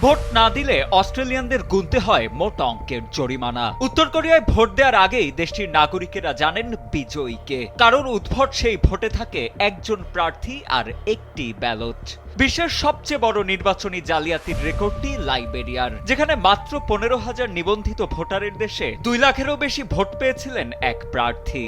Vote না দিলে অস্ট্রেলিয়ানদের গুনতে হয় মোট অঙ্কের জরিমানা। উত্তর কোরিয়ায় ভোট দেওয়ার আগেই দেশটির নাগরিকেরা জানেন বিজয়ীকে, কারণ উদ্ভট সেই ভোটে থাকে একজন প্রার্থী আর একটি ব্যালট। বিশ্বের সবচেয়ে বড় নির্বাচনী জালিয়াতির রেকর্ডটি লাইবেরিয়ার, যেখানে মাত্র 15,000 নিবন্ধিত ভোটারের দেশে 2 লাখেরও বেশি ভোট পেয়েছিলেন এক প্রার্থী।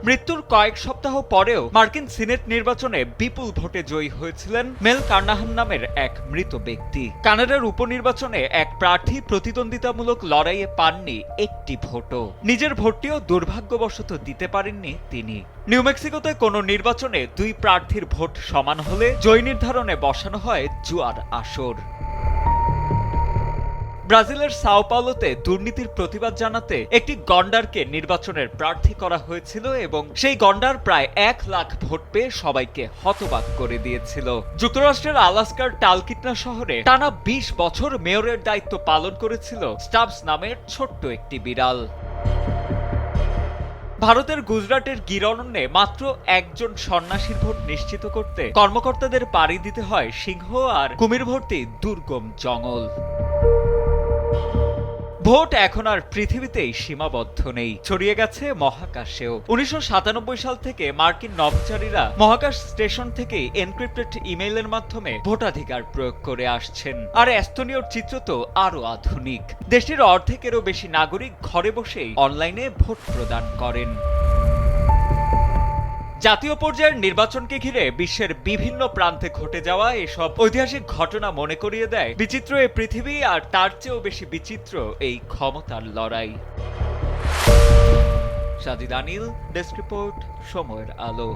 মৃত্যুর কয়েক সপ্তাহ পরেও মার্কিন সিনেট নির্বাচনে বিপুল ভোটে জয়ী হয়েছিলেন মেল কার্নাহান নামের এক মৃত ব্যক্তি। কানাডার উপনির্বাচনে এক প্রার্থী প্রতিদ্বন্দ্বিতামূলক লড়াইয়ে পাননি একটি ভোটও। নিজের ভোটটিও দুর্ভাগ্যবশত দিতে পারেননি তিনি। নিউ মেক্সিকোতে কোনো নির্বাচনে 2 প্রার্থীর ভোট সমান হলে জয় নির্ধারণে বসানো হয় জুয়ার আসর। ব্রাজিলের সাও পাওলোতে দুর্নীতির প্রতিবাদ জানাতে একটি গন্ডারকে নির্বাচনের প্রার্থী করা হয়েছিল এবং সেই গন্ডার প্রায় 1 লাখ ভোট পেয়ে সবাইকে হতবাক করে দিয়েছিল। যুক্তরাষ্ট্রের আলাস্কার টালকিটনা শহরে টানা 20 বছর মেয়রের দায়িত্ব পালন করেছিল স্টাবস নামের ছোট্ট একটি বিড়াল। ভারতের গুজরাটের গির অরণ্যে মাত্র একজন সন্ন্যাসীর ভোট নিশ্চিত করতে কর্মকর্তাদের পাড়ি দিতে হয় সিংহ আর কুমির ভর্তি দুর্গম জঙ্গল। ভোট এখন আর পৃথিবীতেই সীমাবদ্ধ নেই, ছড়িয়ে গেছে মহাকাশেও। 1997 সাল থেকে মার্কিন নভোচারীরা মহাকাশ স্টেশন থেকেই এনক্রিপ্টেড ইমেইলের মাধ্যমে ভোটাধিকার প্রয়োগ করে আসছেন। আর এস্তোনিয়ার চিত্র তো আরো আধুনিক। দেশটির অর্ধেকেরও বেশি নাগরিক ঘরে বসেই অনলাইনে ভোট প্রদান করেন। জাতীয় পর্যায়ের নির্বাচনকে ঘিরে বিশ্বের বিভিন্ন প্রান্তে ঘটে যাওয়া এসব ঐতিহাসিক ঘটনা মনে করিয়ে দেয় বিচিত্র এই পৃথিবী, আর তার চেয়েও বেশি বিচিত্র এই ক্ষমতার লড়াই। সাজিদ আনিল, ডেস্ক রিপোর্ট, সময়ের আলো।